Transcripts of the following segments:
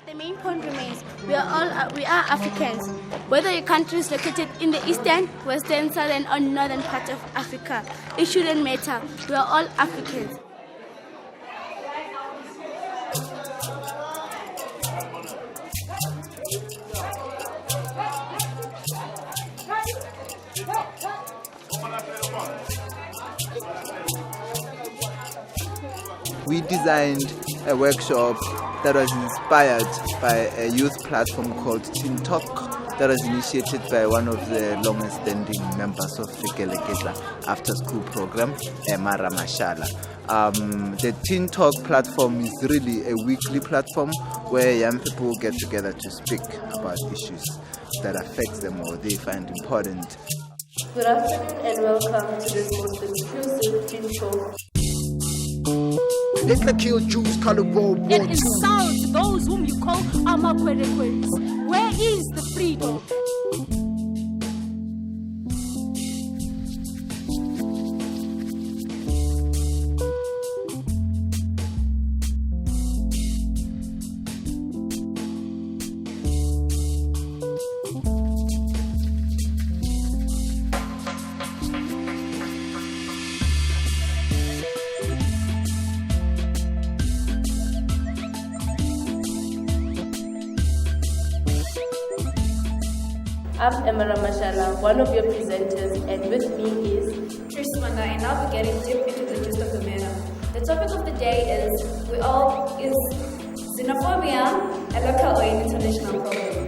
the main point remains, we are Africans. Whether your country is located in the eastern, western, southern or northern part of Africa, it shouldn't matter. We are all Africans. We designed a workshop that was inspired by a youth platform called Teen Talk that was initiated by one of the longest standing members of the Keleketla after school program, Emma Ramashala. The Teen Talk platform is really a weekly platform where young people get together to speak about issues that affect them or they find important. Good afternoon and welcome to this most exclusive Teen Talk. Let's not kill Jews, call it World War II. It insults those whom you call Amakwerekweris. Where is the freedom? I'm Emma Ramashala, one of your presenters, and with me is Trish Sibanda, and I'll be getting deep into the gist of the matter. The topic of the day is xenophobia, a local or an international problem.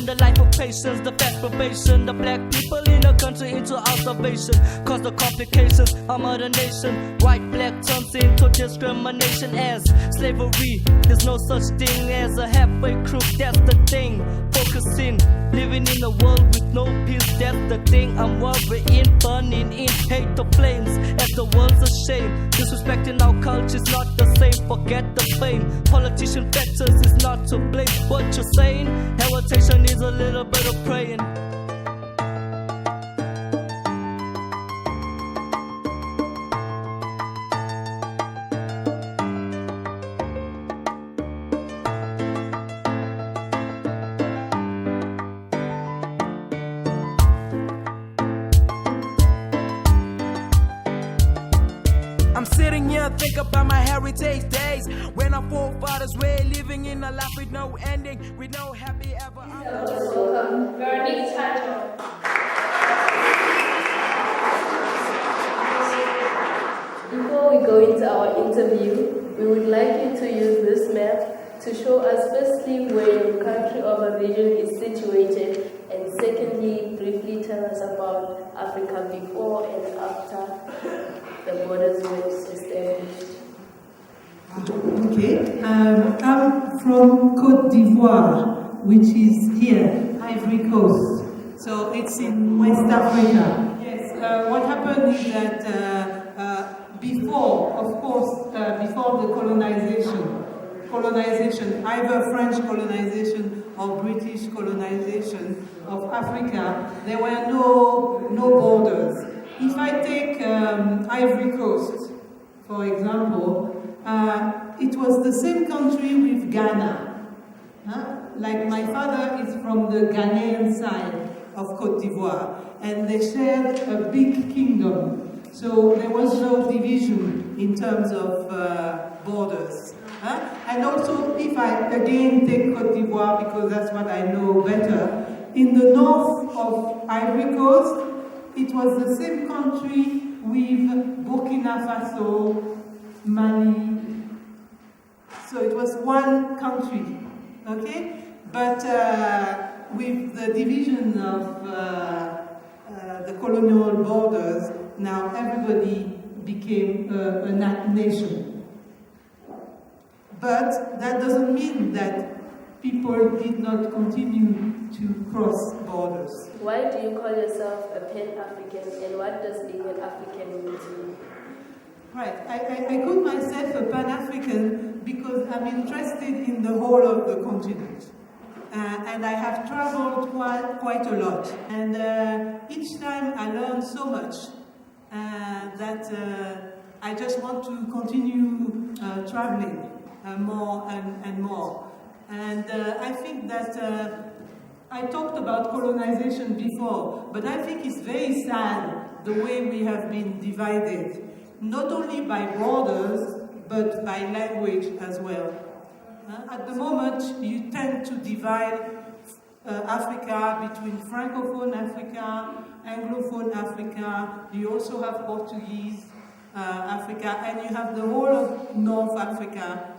The life of patience, the fact probation, the black people in the country into observation, cause the complications of modern nation. White, black turns into discrimination as slavery. There's no such thing as a halfway crook, that's the thing. Focusing, living in a world with no peace, that's the thing. I'm worrying, burning in hate the flames as the world's ashamed. Disrespecting our culture is not the same, forget the fame. Politician factors is not to blame. What you're saying, hesitation is a little bit of praying. I'm sitting here think about my heritage days when our forefathers were living in a life with no ending, with no happy ever after. welcome Veronique Tato. Before we go into our interview, we would like you to use this map to show us firstly where your country of origin is situated, and secondly, briefly tell us about Africa before and after the borders were established. Okay, I'm from Côte d'Ivoire, which is here, Ivory Coast. So it's in West Africa. Yes, what happened is that before the colonization, either French colonization or British colonization of Africa, there were no borders. If I take Ivory Coast, for example, it was the same country with Ghana. Like my father is from the Ghanaian side of Côte d'Ivoire, and they shared a big kingdom. So there was no division in terms of borders. And also, if I again take Côte d'Ivoire, because that's what I know better, in the north of Ivory Coast, it was the same country with Burkina Faso, Mali. So it was one country, okay? But with the division of the colonial borders, now everybody became a nation. But that doesn't mean that people did not continue to cross borders. Why do you call yourself a Pan-African, and what does being an African mean to you? Right, I call myself a Pan-African because I'm interested in the whole of the continent. And I have traveled quite a lot. And each time I learn so much that I just want to continue traveling more and more. And I think that I talked about colonization before, but I think it's very sad the way we have been divided, not only by borders, but by language as well. At the moment, you tend to divide Africa between Francophone Africa, Anglophone Africa, you also have Portuguese Africa, and you have the whole of North Africa,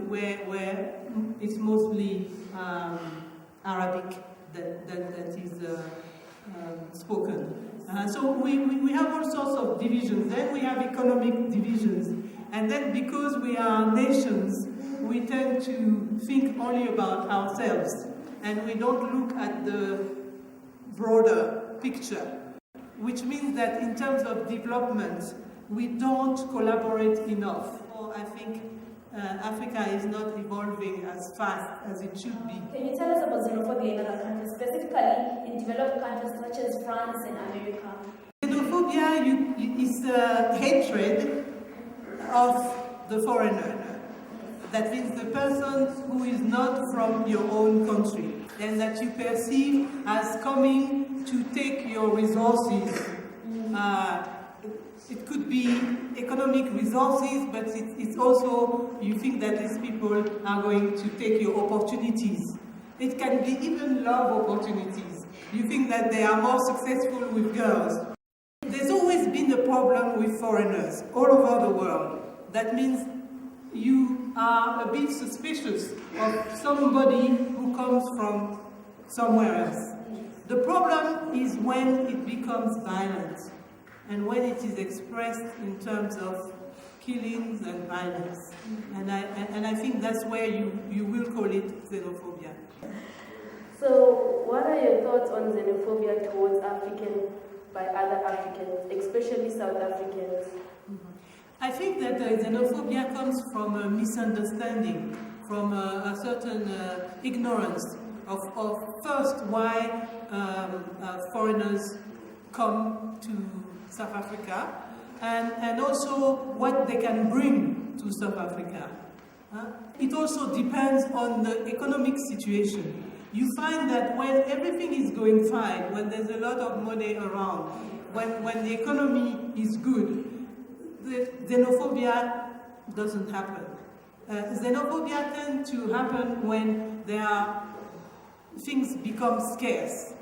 where it's mostly Arabic that is spoken. So we have all sorts of divisions. Then we have economic divisions. And then because we are nations, we tend to think only about ourselves. And we don't look at the broader picture. Which means that in terms of development, we don't collaborate enough. So I think Africa is not evolving as fast as it should be. Can you tell us about xenophobia in other countries, specifically in developed countries such as France and America? Xenophobia is hatred of the foreigner. That means the person who is not from your own country and that you perceive as coming to take your resources. It could be economic resources, but it's also, you think that these people are going to take your opportunities. It can be even love opportunities. You think that they are more successful with girls. There's always been a problem with foreigners all over the world. That means you are a bit suspicious of somebody who comes from somewhere else. The problem is when it becomes violent. And when it is expressed in terms of killings and violence. And I think that's where you will call it xenophobia. So, what are your thoughts on xenophobia towards Africans by other Africans, especially South Africans? I think that xenophobia comes from a misunderstanding, from a certain ignorance of first why foreigners come to South Africa, and also what they can bring to South Africa. It also depends on the economic situation. You find that when everything is going fine, when there's a lot of money around, when the economy is good, the xenophobia doesn't happen. Xenophobia tends to happen when things become scarce,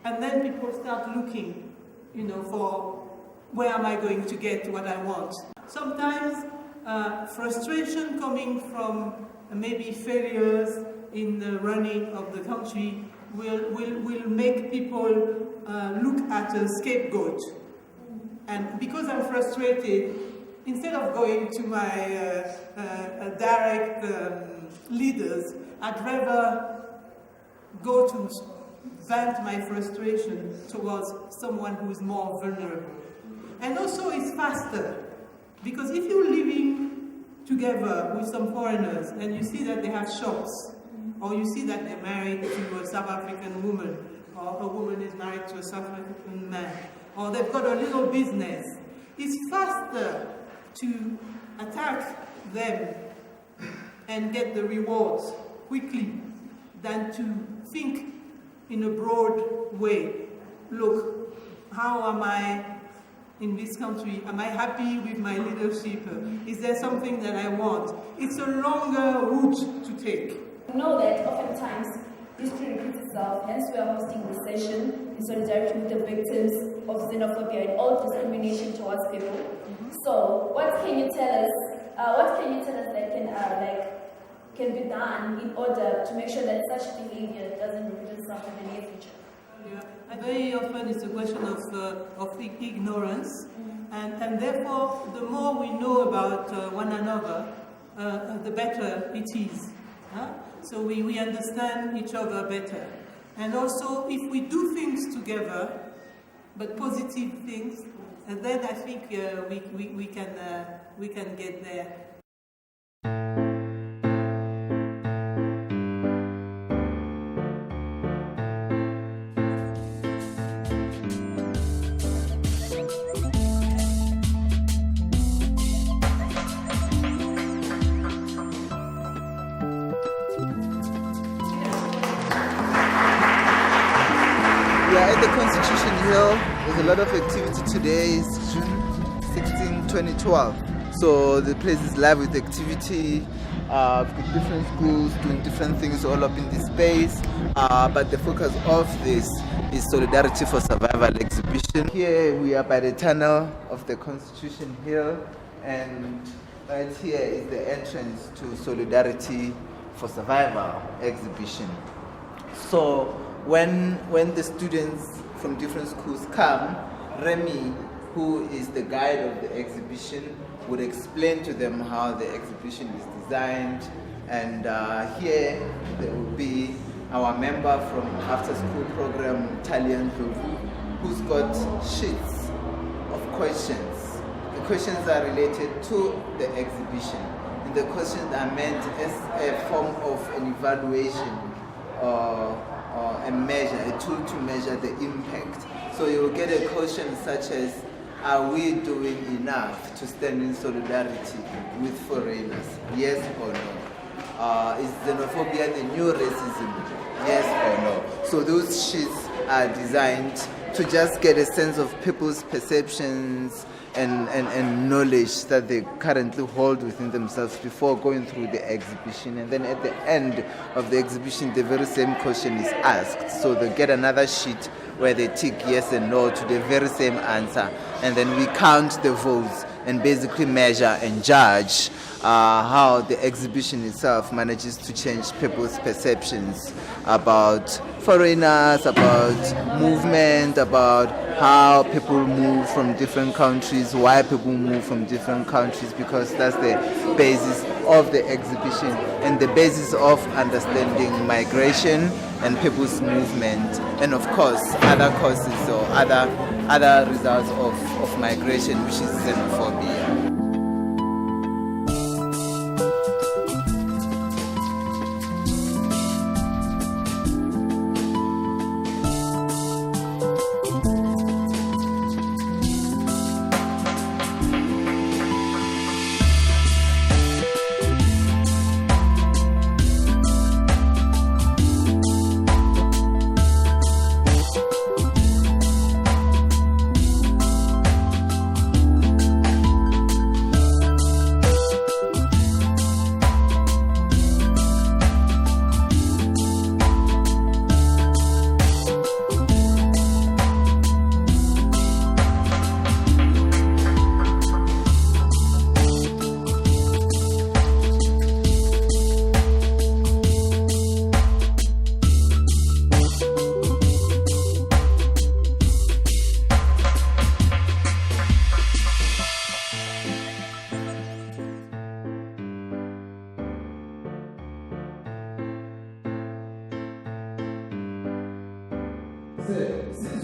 and then people start looking for where am I going to get what I want. Sometimes frustration coming from maybe failures in the running of the country will make people look at a scapegoat. And because I'm frustrated, instead of going to my direct leaders, I'd rather go to vent my frustration towards someone who is more vulnerable. And also it's faster, because if you're living together with some foreigners and you see that they have shops, or you see that they're married to a South African woman, or a woman is married to a South African man, or they've got a little business, it's faster to attack them and get the rewards quickly than to think in a broad way. Look, how am I in this country? Am I happy with my leadership? Is there something that I want? It's a longer route to take. We know that oftentimes history repeats itself, hence we are hosting this session in solidarity with the victims of xenophobia and all discrimination towards people. So, what can you tell us? That can be done in order to make sure that such behavior doesn't repeat itself in the near future? Yeah, and very often it's a question of ignorance, and therefore the more we know about one another, the better it is. So we understand each other better. And also, if we do things together, but positive things, and then I think we can get there. At the Constitution Hill, there's a lot of activity today. It's June 16, 2012. So the place is live with activity. We've got different schools doing different things all up in this space. But the focus of this is Solidarity for Survival exhibition. Here we are by the tunnel of the Constitution Hill, and right here is the entrance to Solidarity for Survival exhibition. So when the students from different schools come, Remy, who is the guide of the exhibition, would explain to them how the exhibition is designed. And here there will be our member from after school program, Italian group, who's got sheets of questions. The questions are related to the exhibition, and the questions are meant as a form of an evaluation a measure, a tool to measure the impact. So you will get a question such as, are we doing enough to stand in solidarity with foreigners? Yes or no? Is xenophobia the new racism? Yes or no? So those sheets are designed to just get a sense of people's perceptions and knowledge that they currently hold within themselves before going through the exhibition. And then at the end of the exhibition, the very same question is asked. So they get another sheet where they tick yes and no to the very same answer. And then we count the votes and basically measure and judge how the exhibition itself manages to change people's perceptions about foreigners, about movement, about how people move from different countries, why people move from different countries, because that's the basis of the exhibition and the basis of understanding migration and people's movement, and of course other causes or other results of migration, which is xenophobia.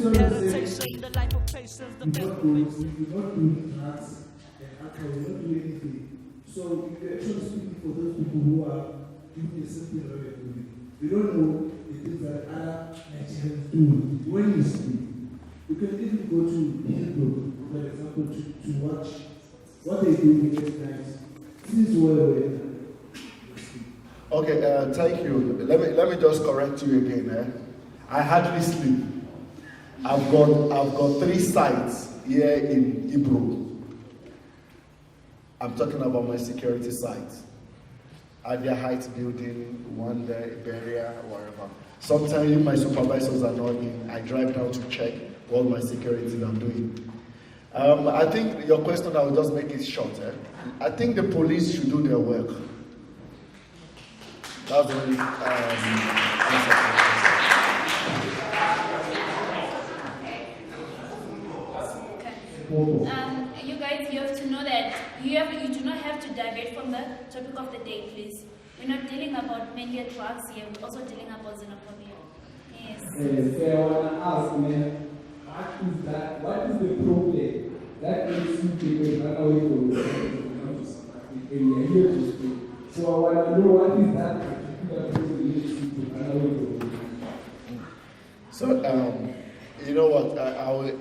Meditation, the life of patience, the best of patience. We do not do drugs and alcohol, we don't do anything. So we actually speak for those people who are doing the same thing that we're doing. We don't know the things that other Nigerians do. When you speak, you can even go to Hebrew, for example, to watch what they do every night. This is where we're at. Okay, thank you. Let me just correct you again. I hardly sleep. I've got 3 sites here in Ibro. I'm talking about my security site. At their Heights building, Wanda, Iberia, wherever. Sometimes if my supervisors are not in, I drive down to check what my securities are doing. I think your question, I will just make it short. I think the police should do their work. That's the only answer. You guys, you have to know that you do not have to divert from the topic of the day, please. We're not dealing about mainly drugs here, we're also dealing about xenophobia. Yes. So I want to ask, man, what is the problem that makes you people run away from the area here to speak? So I want to know what is that particular problem that makes you people run away from the area? So, you know what,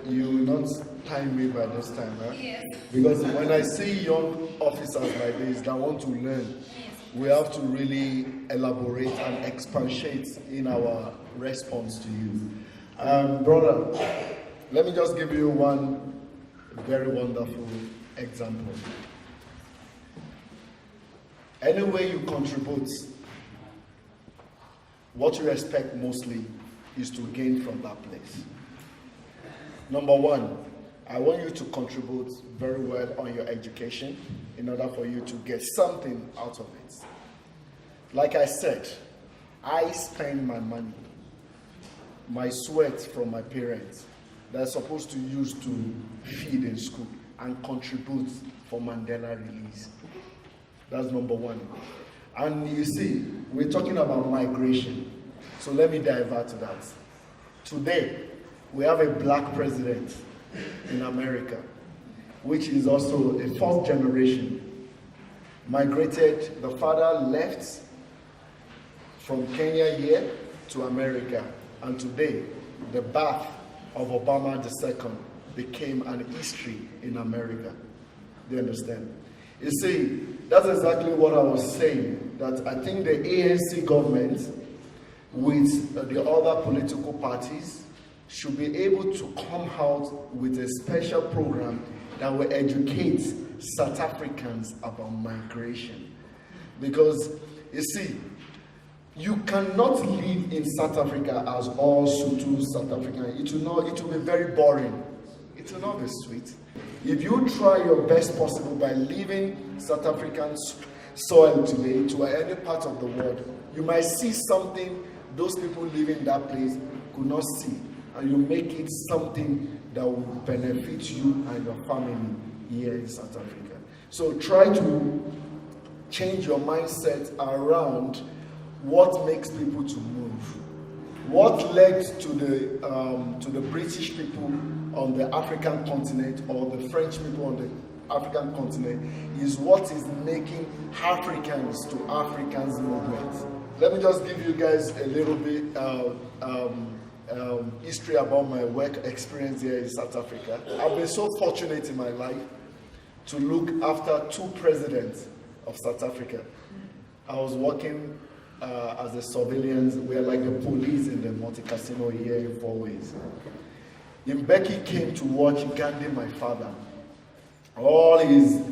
you will not time me by this time, huh? Yes. Because when I see young officers like this that want to learn, we have to really elaborate and expatiate in our response to you. Brother, let me just give you one very wonderful example. Any way you contribute, what you expect mostly is to gain from that place. Number one, I want you to contribute very well on your education in order for you to get something out of it. Like I said, I spend my money, my sweat from my parents that are supposed to use to feed in school and contribute for Mandela release. That's number one. And you see, we're talking about migration. So let me divert to that. Today, we have a black president in America, which is also a fourth generation. Migrated, the father left from Kenya here to America, and today the birth of Obama II became an history in America. Do you understand? You see, that's exactly what I was saying, that I think the ANC government with the other political parties should be able to come out with a special program that will educate South Africans about migration. Because, you see, you cannot live in South Africa as all Sotho South African. It will be very boring. It will not be sweet. If you try your best possible by leaving South African soil today to any part of the world, you might see something those people living in that place could not see. And you make it something that will benefit you and your family here in South Africa. So try to change your mindset around what makes people to move. What led to the British people on the African continent or the French people on the African continent is what is making Africans to Africans movement. Let me just give you guys a little bit history about my work experience here in South Africa. I've been so fortunate in my life to look after two presidents of South Africa. I was working as a surveillance. We are like the police in the multi-casino here in 4 ways. Mbeki came to watch Gandhi, my father. All his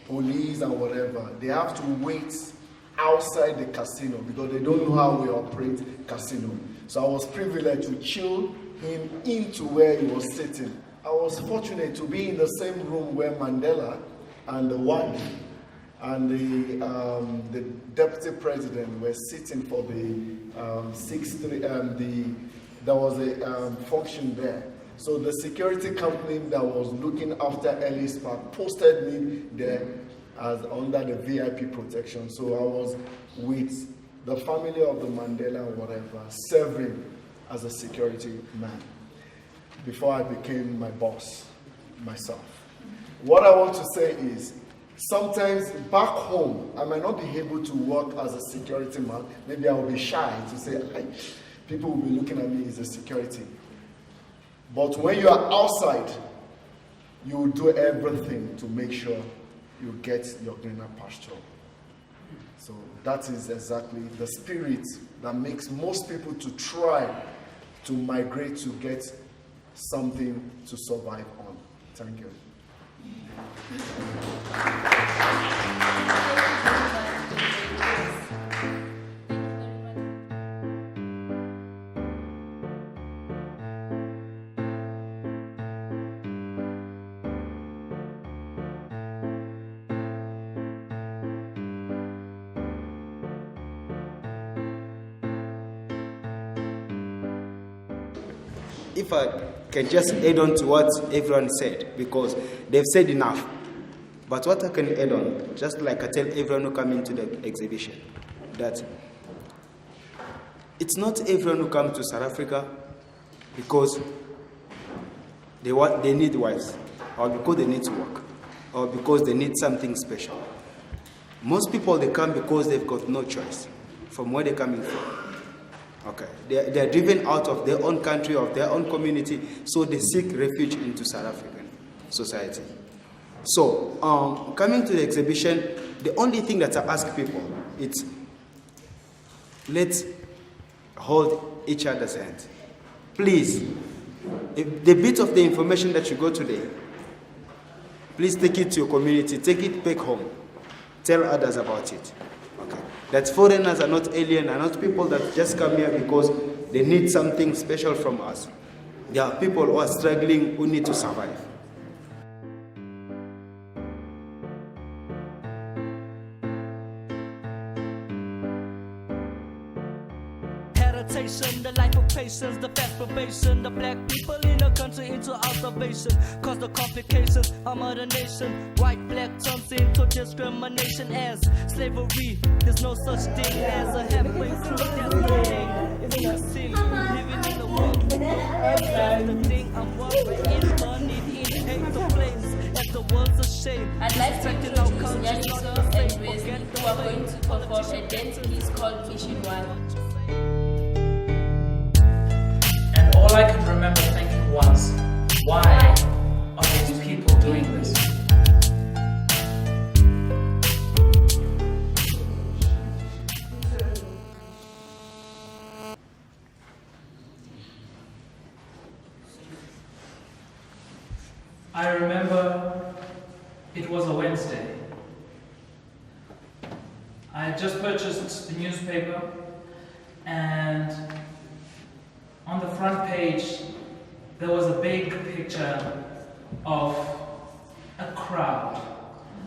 police and whatever, they have to wait outside the casino because they don't know how we operate casino. So I was privileged to chill him into where he was sitting. I was fortunate to be in the same room where Mandela and the wife and the deputy president were sitting for the there was a function there. So the security company that was looking after Ellis Park posted me there as under the VIP protection. So I was with the family of the Mandela or whatever, serving as a security man before I became my boss myself. What I want to say is, sometimes back home, I might not be able to work as a security man. Maybe I will be shy to say, people will be looking at me as a security. But when you are outside, you will do everything to make sure you get your greener pasture. So that is exactly the spirit that makes most people to try to migrate to get something to survive on. Thank you. If I can just add on to what everyone said, because they've said enough. But what I can add on, just like I tell everyone who come into the exhibition, that it's not everyone who comes to South Africa because they need wives, or because they need to work, or because they need something special. Most people, they come because they've got no choice from where they're coming from. Okay, they are driven out of their own country, of their own community, so they seek refuge into South African society. So, coming to the exhibition, the only thing that I ask people is, let's hold each other's hand. Please, the bit of the information that you got today, please take it to your community, take it back home, tell others about it. Okay. That foreigners are not alien, are not people that just come here because they need something special from us. There are people who are struggling, who need to survive. The life of patience, the fast probation, the black people in the country into observation. Cause the complications of modern nation, white, black turns into discrimination as slavery. There's no such thing as a halfway crew. That's the thing. It's not silly, living in the world. That's the thing I'm worried is money in hate the place. As the world's a shame. I'd like to introduce Nyaliso and Wiz, who are going to perform a dance piece called Mission One. All I could remember thinking was, why are these people doing this? I remember it was a Wednesday. I had just purchased the newspaper, and on the front page, there was a big picture of a crowd,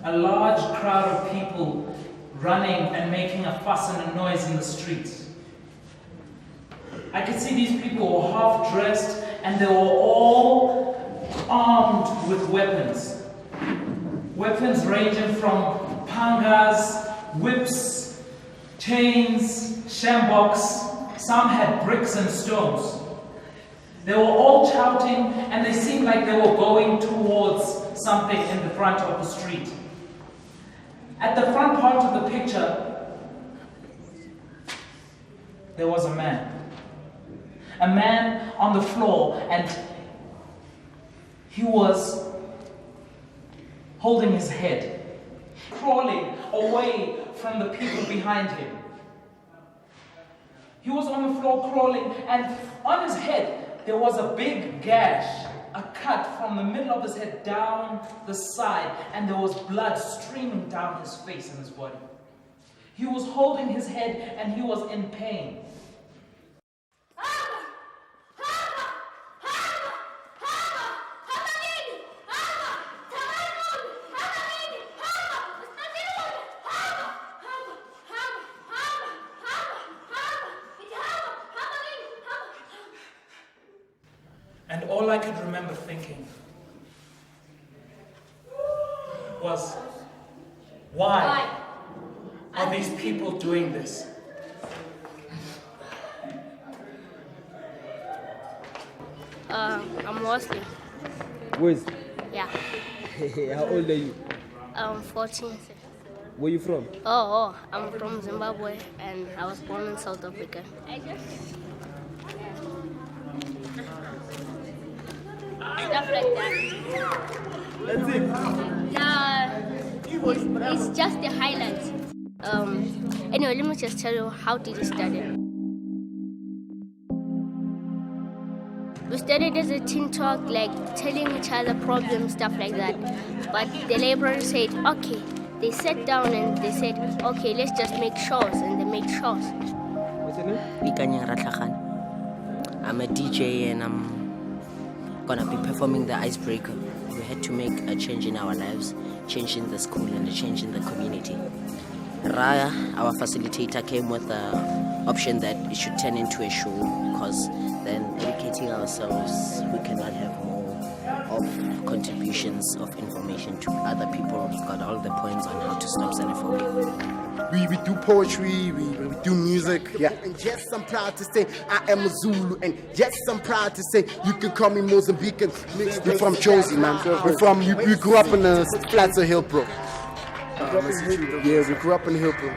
a large crowd of people running and making a fuss and a noise in the streets. I could see these people were half dressed and they were all armed with weapons. Weapons ranging from pangas, whips, chains, shamboks. Some had bricks and stones. They were all shouting and they seemed like they were going towards something in the front of the street. At the front part of the picture, there was a man. A man on the floor, and he was holding his head, crawling away from the people behind him. He was on the floor crawling, and on his head there was a big gash, a cut from the middle of his head down the side, and there was blood streaming down his face and his body. He was holding his head and he was in pain. And all I could remember thinking was, why are these people doing this? I'm Wesley. Wiz? Yeah. How old are you? I'm 14. Where you from? Oh, I'm from Zimbabwe and I was born in South Africa. Stuff like that. That's it. No, it's just the highlights. Anyway, let me just tell you how did it start. We started as a teen talk, like telling each other problems, stuff like that. But the library said, okay. They sat down and they said, okay, let's just make shows, and they made shows. What's your name? I'm a DJ and I'm gonna be performing the icebreaker. We had to make a change in our lives, change in the school and a change in the community. Raya, our facilitator, came with the option that it should turn into a show, because then educating ourselves, we cannot have more of contributions of information to other people. We've got all the points on how to stop xenophobia. We do poetry, we do music. Yeah. And yes, I'm proud to say I am a Zulu. And yes, I'm proud to say you can call me Mozambican. We're from Josie, man. We grew up in the flats of Hillbrook. Yeah, we grew up in Hillbrook.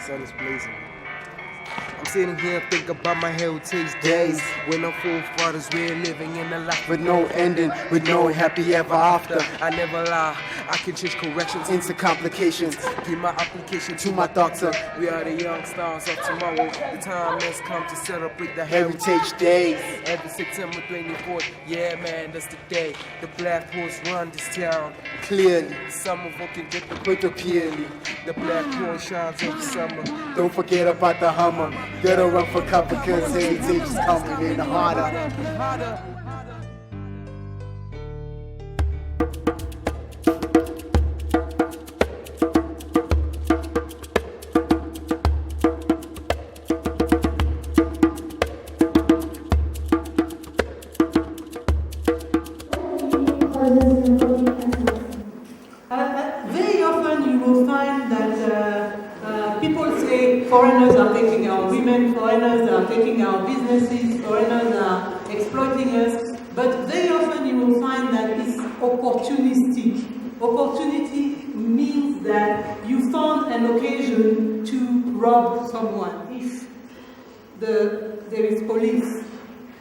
Sun is blazing. I'm sitting here thinking about my heritage days when our forefathers were living in a life with no ending, with no happy ever after. I never lie, I can change corrections into complications. Give my application to my doctor. We are the young stars of tomorrow. The time has come to celebrate the heritage days. Every September 24th, yeah man, that's the day the black horse run this town. Clearly, some of us can get the clearly. The black horse shines over summer. Don't forget about the Hummer. Gotta run for cover because heritage is coming in harder. Very often you will find that people say foreigners are taking our women, foreigners are taking our businesses, foreigners are exploiting us, but very often you will find that it's opportunistic. Opportunity means that you found an occasion to rob someone. If there is police,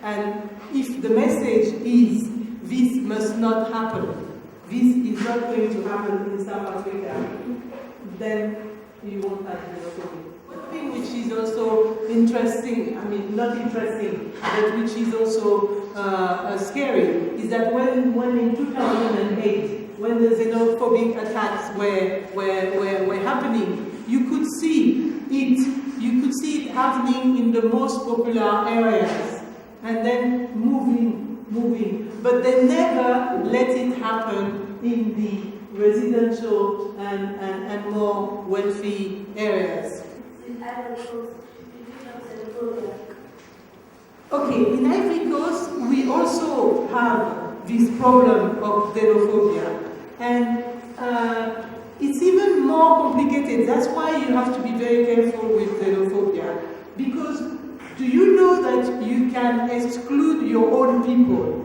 and if the message is this must not happen, this is not going to happen in South Africa, then you won't have xenophobia. One thing which is also interesting, I mean not interesting, but which is also scary, is that when in 2008, when the xenophobic attacks were happening, you could see it happening in the most popular areas, and then moving, but they never let it happen in the residential and more wealthy areas. Okay, in Ivory Coast, we also have this problem of xenophobia, and it's even more complicated. That's why you have to be very careful with xenophobia, because do you know that you can exclude your own people?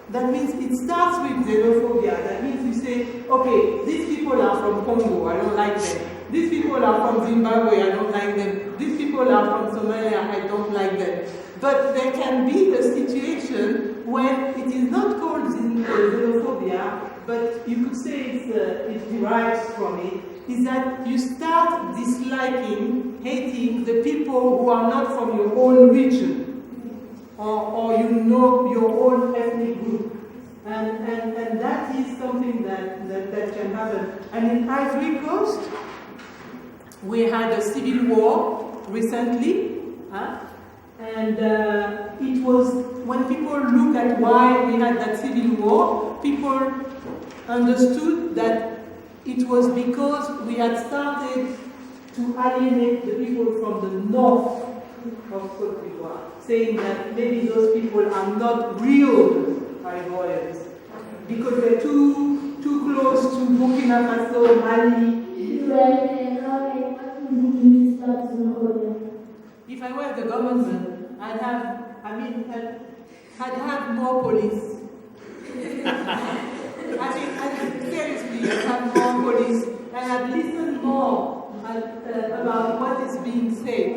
That means it starts with xenophobia. That means you say, okay, these people are from Congo, I don't like them. These people are from Zimbabwe, I don't like them. These people are from Somalia, I don't like them. But there can be a situation when it is not called xenophobia, but you could say it derives from it, is that you start disliking, hating the people who are not from your own region, or you know your own ethnic group. And that is something that can happen. And in Ivory Coast, we had a civil war recently, and it was, when people look at why we had that civil war, people understood that it was because we had started to alienate the people from the north of Côte d'Ivoire, saying that maybe those people are not real Ivorians because they're too close to Burkina Faso, Mali. If I were the government, I'd have more police. Seriously, I'd have more police, and I'd listen more about what is being said.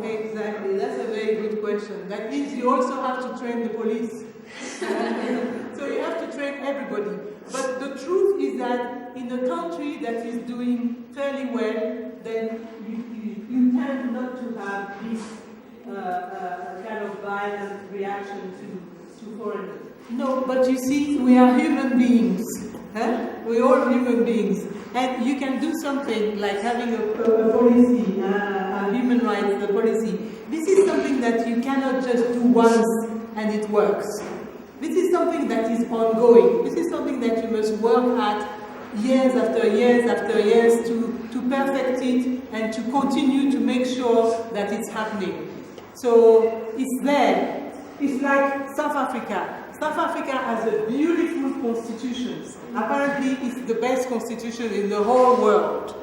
Exactly, that's a very good question. That means you also have to train the police. So you have to train everybody. But the truth is that in a country that is doing fairly well, then you tend not to have this kind of violent reaction to foreigners. No, but you see, we are human beings. We're all human beings. And you can do something like having a policy, a human rights policy. This is something that you cannot just do once and it works. This is something that is ongoing. This is something that you must work at years after years after years to perfect it and to continue to make sure that it's happening. So it's there. It's like South Africa. South Africa has a beautiful constitution. Apparently, it's the best constitution in the whole world.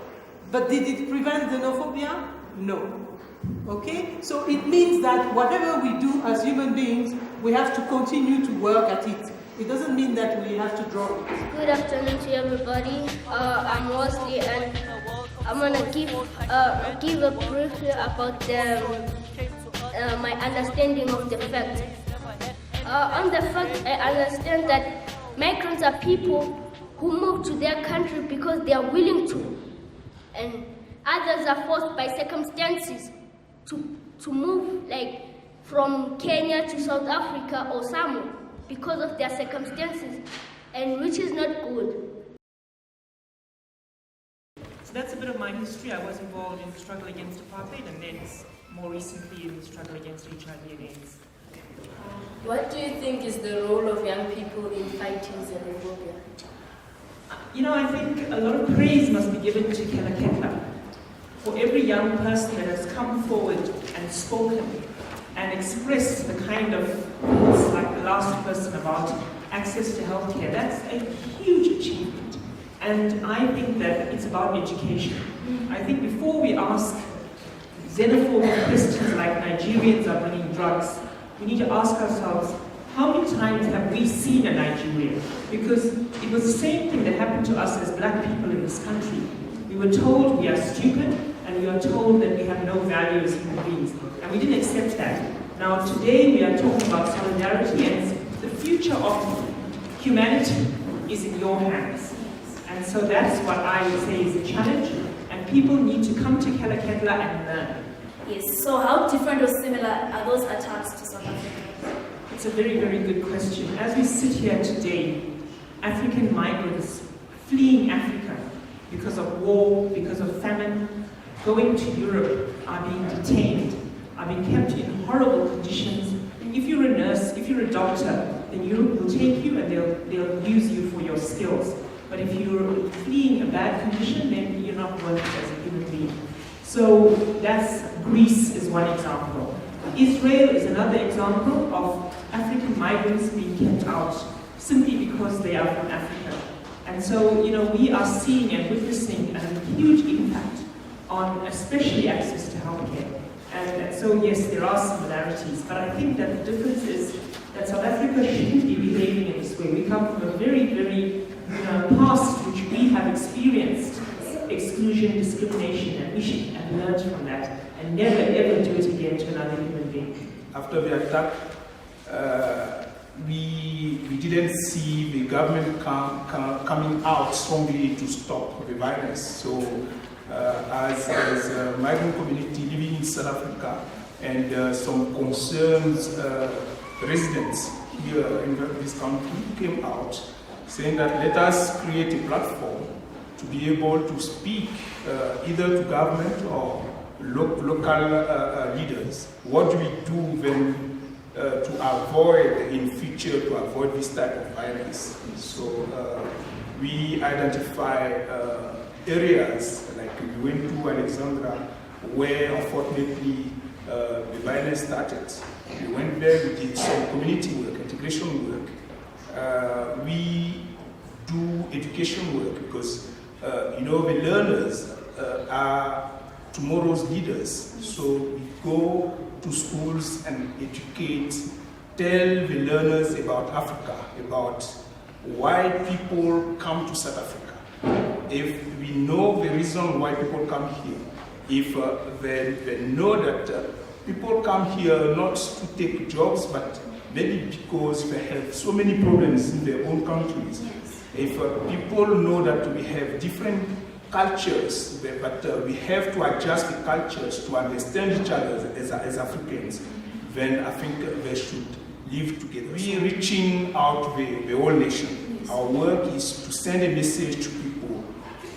But did it prevent xenophobia? No. Okay? So it means that whatever we do as human beings, we have to continue to work at it. It doesn't mean that we have to drop it. Good afternoon to everybody. I'm Wesley, and I'm gonna give a brief about my understanding of the fact. On the fact, I understand that migrants are people who move to their country because they are willing to, and others are forced by circumstances to move, like from Kenya to South Africa or Samoa because of their circumstances, and which is not good. So that's a bit of my history. I was involved in the struggle against apartheid, and then more recently in the struggle against HIV and AIDS. What do you think is the role of young people in fighting xenophobia? You know, I think a lot of praise must be given to Keleketla for every young person that has come forward and spoken and expressed the kind of, like the last person about access to healthcare. That's a huge achievement. And I think that it's about education. I think before we ask xenophobic questions like Nigerians are bringing drugs, we need to ask ourselves, how many times have we seen a Nigerian? Because it was the same thing that happened to us as black people in this country. We were told we are stupid, and we are told that we have no value as human beings. And we didn't accept that. Now today we are talking about solidarity, and the future of humanity is in your hands. And so that's what I would say is a challenge, and people need to come to Keleketla and learn. Yes, so how different or similar are those attacks to South Africa? It's a very, very good question. As we sit here today, African migrants fleeing Africa because of war, because of famine, going to Europe, are being detained, are being kept in horrible conditions. And if you're a nurse, if you're a doctor, then Europe will take you and they'll use you for your skills. But if you're fleeing a bad condition, then you're not worth it as a human being. So that's Greece is one example. Israel is another example of African migrants being kept out simply because they are from Africa. And so, you know, we are seeing and witnessing a huge impact on especially access to healthcare. And so, yes, there are similarities, but I think that the difference is that South Africa shouldn't be behaving in this way. We come from a very, very past which we have experienced exclusion, discrimination, and we should have learned from that and never ever do it again to another human being. After the attack, we didn't see the government coming out strongly to stop the violence. So as a migrant community living in South Africa and some concerns residents here in this country came out saying that let us create a platform to be able to speak either to government or local leaders. What do we do then to avoid in future, to avoid this type of violence? So we identify areas, like we went to Alexandra, where unfortunately the violence started. We went there, we did some community work, integration work. We do education work because you know, the learners are tomorrow's leaders. So we go to schools and educate, tell the learners about Africa, about why people come to South Africa. If we know the reason why people come here, if they know that people come here not to take jobs, but maybe because they have so many problems in their own countries. If people know that we have different cultures, but we have to adjust the cultures to understand each other as Africans. Then I think they should live together. We are reaching out the whole nation. Yes. Our work is to send a message to people.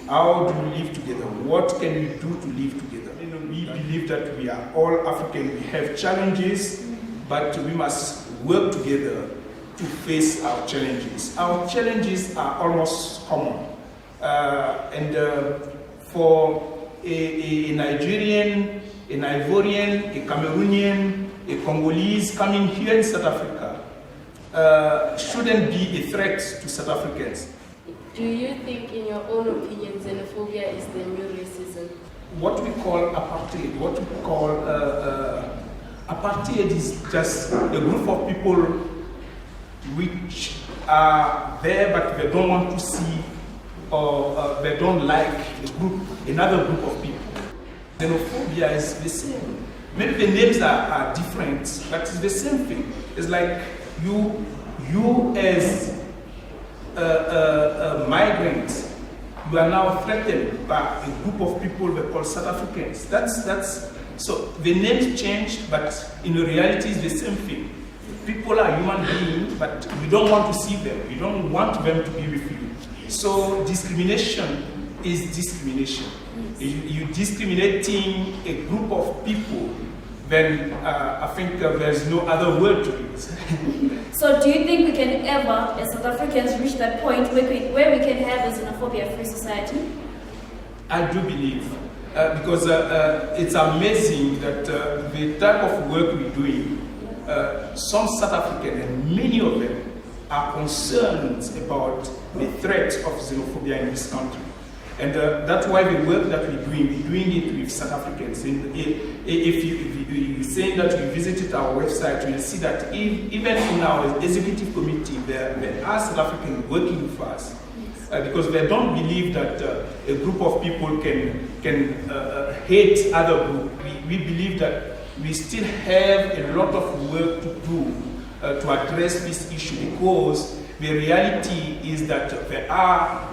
How do we live together? What can we do to live together? You know, we believe that we are all African. We have challenges, but we must work together to face our challenges. Our challenges are almost common. For a Nigerian, an Ivorian, a Cameroonian, a Congolese coming here in South Africa shouldn't be a threat to South Africans. Do you think, in your own opinion, xenophobia is the new racism? What we call apartheid, apartheid is just a group of people which are there but they don't want to see or they don't like another group of people. Xenophobia is the same. Maybe the names are different, but it's the same thing. It's like you as a migrant, you are now threatened by a group of people we call South Africans. So the names changed, but in reality it's the same thing. People are human beings, but you don't want to see them. You don't want them to be with you. So discrimination is discrimination. You discriminating a group of people, then I think there's no other word to use. So do you think we can ever, as South Africans, reach that point where we can have a xenophobia-free society? I do believe, because it's amazing that the type of work we're doing, some South Africans, and many of them, are concerned about the threat of xenophobia in this country. And that's why the work that we're doing it with South Africans. And if you say that you visited our website, you'll see that even in our executive committee, there are South Africans working with us. Because they don't believe that a group of people can hate other groups. We believe that we still have a lot of work to do to address this issue, because the reality is that there are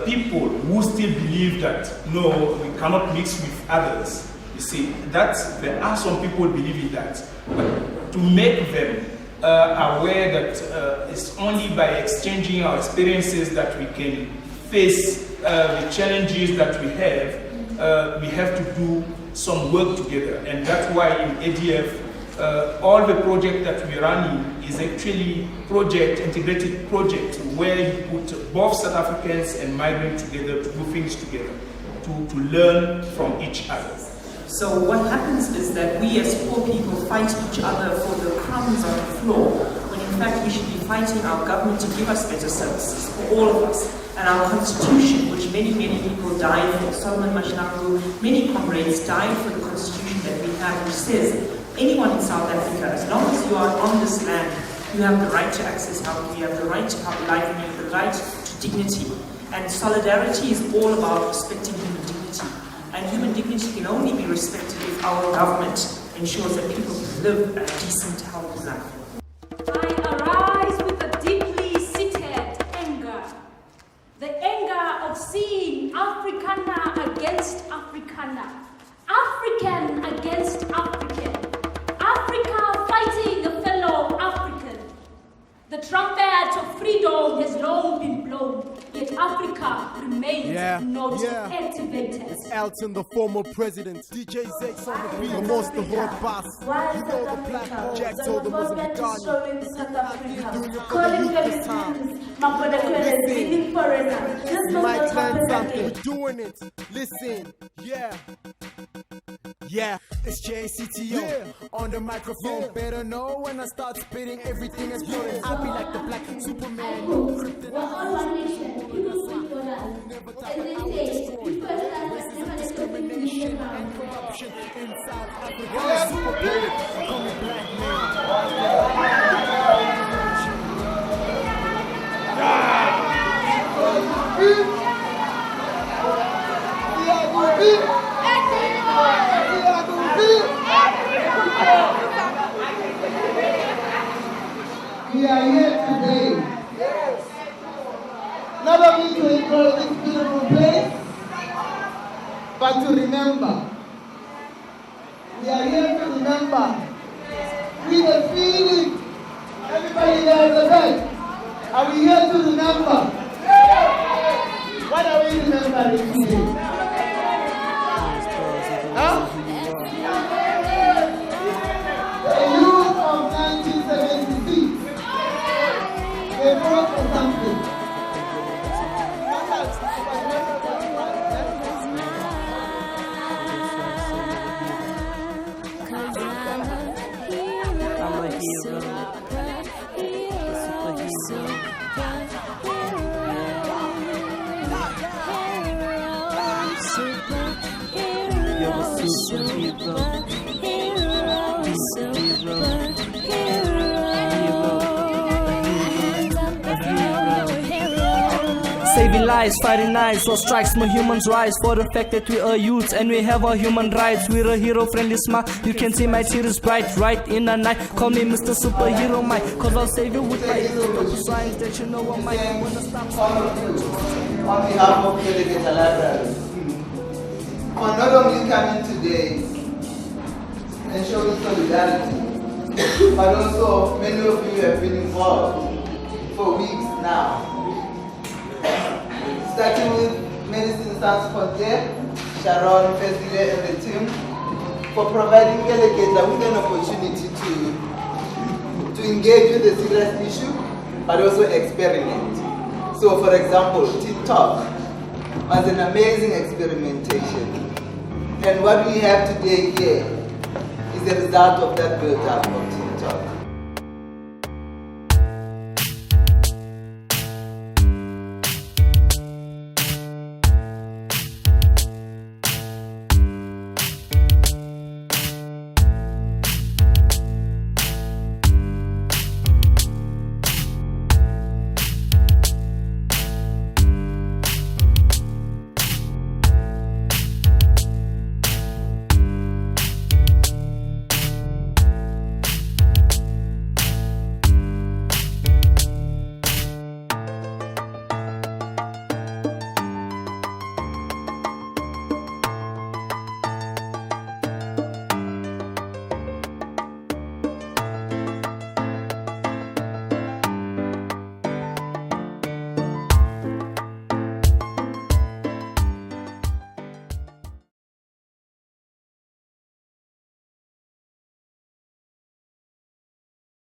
people who still believe that no, we cannot mix with others. You see, there are some people believing that, but to make them aware that it's only by exchanging our experiences that we can face the challenges that we have to do some work together. And that's why in ADF, all the project that we're running is actually integrated project, where you put both South Africans and migrants together to do things together, to learn from each other. So what happens is that we as poor people fight each other for the crumbs on the floor, when in fact we should be fighting our government to give us better services for all of us. And our constitution, which many people died for, Solomon Mashinangu, many comrades died for the constitution that we have, which says anyone in South Africa, as long as you are on this land, you have the right to access health, you have the right to have life, and you have the right to dignity. And solidarity is all about respecting human dignity. And human dignity can only be respected if our government ensures that people can live a decent, healthy life. I arise with a deeply seated anger. The anger of seeing Afrikaner against Afrikaner. African against African. Africa fighting a fellow African. The trumpet of freedom has long been blown, yet Africa remains not activated. It's Elton, the former president. DJ Zex on the beat, the monster broad bass. You know the black Jack told them was a Ghana. Calling this time. You might learn something. We're doing it. Listen, yeah, it's JCTO on the microphone. Better know when I start spitting, everything is blowing. I'll be like the black Superman. We're all one nation. People speak for us. As they say, people are discrimination and corruption in South Africa. Super call me black man. We are here today not only to encourage but to remember. We are here to remember with a feeling. Everybody there in the back. Are we here to remember? What are we remembering today? Huh? The youth of 1976. They fought for something. Saving lives, fighting knives, what strikes my humans rise for the fact that we are youths and we have our human rights. We're a hero-friendly smile. You can see my tears bright, right in the night. Call me Mr. Superhero Mike, cause I'll save you with my signs that you know I might wanna stop. On behalf of Keleketla Library, for not only coming today and showing solidarity, but also many of you have been involved for weeks now. Starting with Medicine Sans Frontières, Sharon, Fesile, and the team, for providing Keleketla with an opportunity to engage with the serious issue, but also experiment. So, for example, TikTok was an amazing experimentation. And what we have today here is the result of that build-up of TikTok.